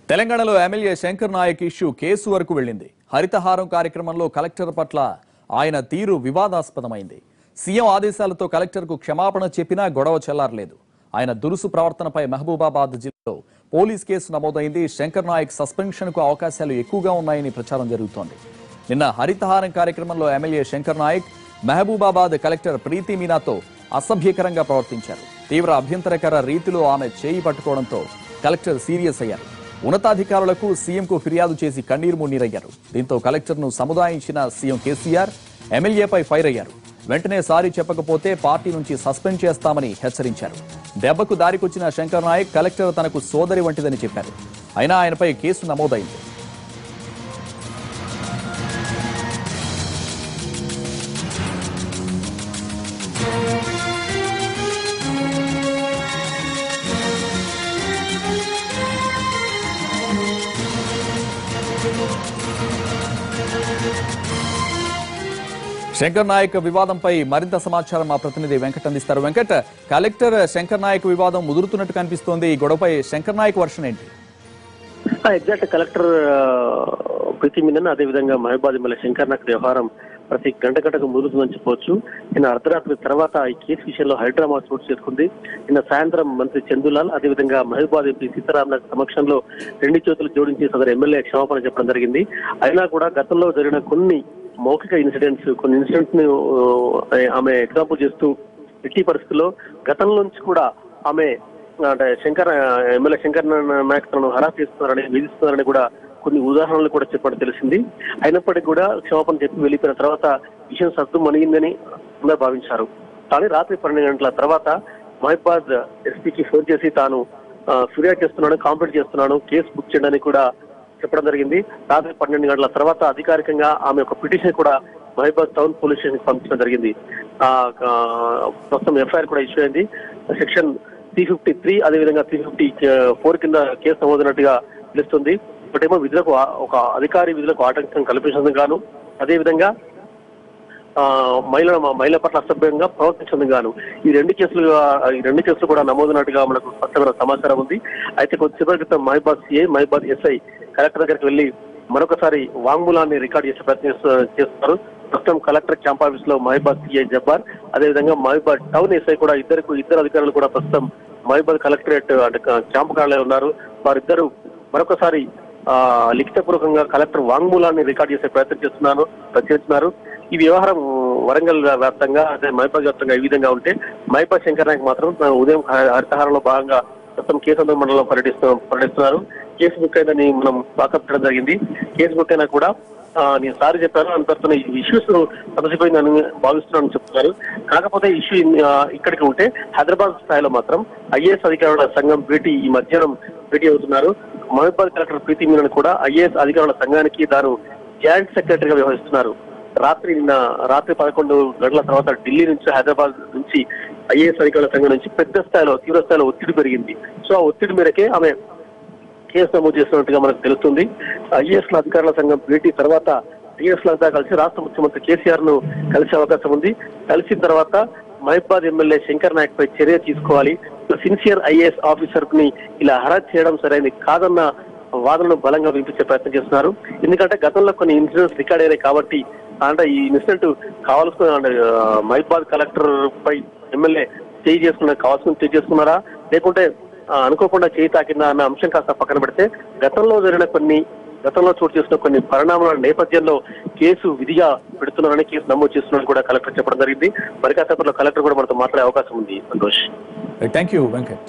తెలంగాణలో MLA Shankar Naik issue case వరకు వెళ్ళింది. హరితహారం కార్యక్రమంలో కలెక్టర్ పట్ల ఆయన తీరు వివాదాస్పదమైంది. సీఎం ఆదేశాలతో కలెక్టర్కు క్షమాపణ చెప్పినా గొడవ చెల్లారలేదు. ఆయన దురుసు ప్రవర్తనపై మహబూబాబాద్ జిల్లాలో పోలీస్ కేసు నమోదైంది. శంకర్ నాయక్ సస్పెన్షన్కు అవకాశాలు ఎక్కువగా ఉన్నాయని ప్రచారం జరుగుతోంది. నిన్న హరితహారం కార్యక్రమంలో ఎమ్మెల్యే శంకర్ నాయక్ మహబూబాబాద్ కలెక్టర్ ప్రీతి మీనాతో అసభ్యకరంగా ప్రవర్తించారు. తీవ్ర అభ్యంతరకర రీతిలో ఆమె చేయి పట్టుకోవడంతో కలెక్టర్ సీరియస్ అయ్యారు. ఉన్నతాధికారులకు సీఎంకు ఫిర్యాదు చేసి కన్నీరు మున్నీరయ్యారు. దీంతో కలెక్టర్ను సముదాయించిన సీఎం కేసీఆర్ ఎమ్మెల్యేపై ఫైర్ అయ్యారు. వెంటనే సారీ చెప్పకపోతే పార్టీ నుంచి సస్పెండ్ చేస్తామని హెచ్చరించారు. దెబ్బకు దారికొచ్చిన శంకర్ నాయక్ కలెక్టర్ తనకు సోదరి వంటిదని చెప్పారు. అయినా ఆయనపై కేసు నమోదైంది. శంకర్ నాయక్ వివాదంపై మరింత సమాచారం మా ప్రతినిధి వెంకట్ అందిస్తారు. వెంకట్, కలెక్టర్ శంకర్ నాయక్ వివాదం ముదురుతున్నట్టు కనిపిస్తోంది. ఈ గొడవపై శంకర్ నాయక్ వర్షన్ ఏంటి? ఎగ్జాక్ట్ కలెక్టర్ ప్రీతి మీనన్ అదేవిధంగా మహబూబాబాద్ ఎమ్మెల్యే శంకర్ నాయక్ వ్యవహారం ప్రతి గంటకు ముదురుతుందని చెప్పవచ్చు. నిన్న అర్ధరాత్రి తర్వాత ఈ కేసు విషయంలో హైడ్రామా చోటు చేసుకుంది. నిన్న సాయంత్రం మంత్రి చందులాల్ అదేవిధంగా మహబూబాబాద్ ఎంపీ సీతారామన్ సమక్షంలో రెండు చేతులు జోడించి సదరు ఎమ్మెల్యే క్షమాపణ చెప్పడం జరిగింది. అయినా కూడా గతంలో జరిగిన కొన్ని మౌఖిక కొన్ని ఇన్సిడెంట్స్ ని ఆమె ఎగ్జాంపుల్ చేస్తూ ఎట్టి పరిస్థితుల్లో గతంలో నుంచి కూడా ఆమె అంటే ఎమ్మెల్యే శంకర్ నాయక్ తనను హరాస్ చేస్తున్నారని వేధిస్తున్నారని కూడా కొన్ని ఉదాహరణలు కూడా చెప్పడం తెలిసింది. అయినప్పటికీ కూడా క్షమాపణ చెప్పి వెళ్ళిపోయిన తర్వాత విషయం సద్దు మణిగిందని అందరూ భావించారు. కానీ రాత్రి 12 గంటల తర్వాత మహబూబాబాద్ ఎస్పీకి ఫోన్ చేసి తాను ఫిర్యాదు చేస్తున్నాను, కాంప్లైంట్ చేస్తున్నాను, కేసు బుక్ చేయడానికి కూడా చెప్పడం జరిగింది. రాత్రి 12 గంటల తర్వాత అధికారికంగా ఆమె ఒక పిటిషన్ కూడా మహబూబాబాద్ టౌన్ పోలీస్ స్టేషన్ పంపించడం జరిగింది. ప్రస్తుతం ఎఫ్ఐఆర్ కూడా ఇష్యూ అయింది. సెక్షన్ 353 అదేవిధంగా 354 కింద కేసు నమోదైనట్టుగా తెలుస్తుంది. ఒకటేమో విధులకు ఒక అధికారి విధులకు ఆటంకం కల్పించడం గాను, అదేవిధంగా మహిళల పట్ల అసభ్యంగా ప్రవర్తించడం గాను ఈ రెండు కేసులు కూడా నమోదైనట్టుగా మనకు స్పష్టమైన సమాచారం ఉంది. అయితే కొద్దిసేపటి క్రితం మహబూబాబాద్ ఎస్ఐ కలెక్టర్ దగ్గరికి వెళ్లి మరొకసారి వాంగ్మూలాన్ని రికార్డు చేసే ప్రయత్నం చేస్తున్నారు. ప్రస్తుతం కలెక్టర్ క్యాంప్ ఆఫీస్ లో మహబూబాబాద్ సిఐ జబ్బార్ అదేవిధంగా మహబూబాబాద్ టౌన్ ఎస్ఐ కూడా ఇద్దరు అధికారులు కూడా ప్రస్తుతం మహబూబాబాద్ కలెక్టరేట్ అంటే క్యాంపు కార్యాలయంలో ఉన్నారు. వారిద్దరూ మరొకసారి లిఖితపూర్వకంగా కలెక్టర్ వాంగ్మూలాన్ని రికార్డు చేసే ప్రయత్నిస్తున్నారు. ఈ వ్యవహారం వరంగల్ వ్యాప్తంగా అదే మహబూబాబాద్ వ్యాప్తంగా ఈ విధంగా ఉంటే మహబూబాబాద్ శంకర్ నాయక్ మాత్రం ఉదయం హరితహారంలో భాగంగా ప్రస్తుతం కేసు మండలంలో పర్యటిస్తున్నారు. కేసు బుక్ అయిందని మనం వాకప్ చేయడం జరిగింది. కేసు బుక్ అయినా కూడా నేను సారీ చెప్పాను అంతటితో ఇష్యూస్ సమసిపోయిందని భావిస్తున్నానని చెప్తున్నారు. కాకపోతే ఇష్యూ ఇక్కడికి ఉంటే హైదరాబాద్ స్థాయిలో మాత్రం ఐఏఎస్ అధికారుల సంఘం ఈ మధ్యాహ్నం భేటీ అవుతున్నారు. మహబూబాబాద్ కలెక్టర్ ప్రీతి మీనన్ కూడా ఐఏఎస్ అధికారుల సంఘానికి తాను జాయింట్ సెక్రటరీగా వ్యవహరిస్తున్నారు. రాత్రి 11 గంటల తర్వాత ఢిల్లీ నుంచి హైదరాబాద్ నుంచి ఐఏఎస్ అధికారుల సంఘం నుంచి తీవ్ర స్థాయిలో ఒత్తిడి పెరిగింది. సో ఆ ఒత్తిడి మేరకే ఆమె కేసు నమోదు చేస్తున్నట్టుగా మనకు తెలుస్తుంది. ఐఏఎస్ అధికారుల సంఘం భేటీ తర్వాత ఐఏఎస్ లంతా కలిసి రాష్ట్ర ముఖ్యమంత్రి కేసీఆర్ ను కలిసే అవకాశం ఉంది. కలిసిన తర్వాత మహబూబాబాద్ ఎమ్మెల్యే శంకర్ నాయక్ పై చర్య తీసుకోవాలి, సిన్సియర్ ఐఏఎస్ ఆఫీసర్ ని ఇలా హరాస్ చేయడం సరైనది కాదన్న వాదనను బలంగా వినిపించే ప్రయత్నం చేస్తున్నారు. ఎందుకంటే గతంలో కొన్ని ఇన్సిడెంట్స్ రికార్డ్ అయ్యాయి కాబట్టి అంటే ఈ ఇన్సిడెంట్ కావాల్సిన మహబూబాబాద్ కలెక్టర్ పై ఎమ్మెల్యే కావాల్సిన చేయి చేసుకున్నారా లేకుంటే అనుకోకుండా చేయి తాకిందా అన్న అంశం కాస్త పక్కన పెడితే గతంలో చోటు చేసిన కొన్ని పరిణామాల నేపథ్యంలో కేసు విధిగా పెడుతున్నారని కేసు నమోదు చేస్తున్నారని కూడా కలెక్టర్ చెప్పడం జరిగింది. మరి కాసేపట్లో కలెక్టర్ కూడా మనతో మాట్లాడే అవకాశం ఉంది. సంతోష్. Thank you Venkat.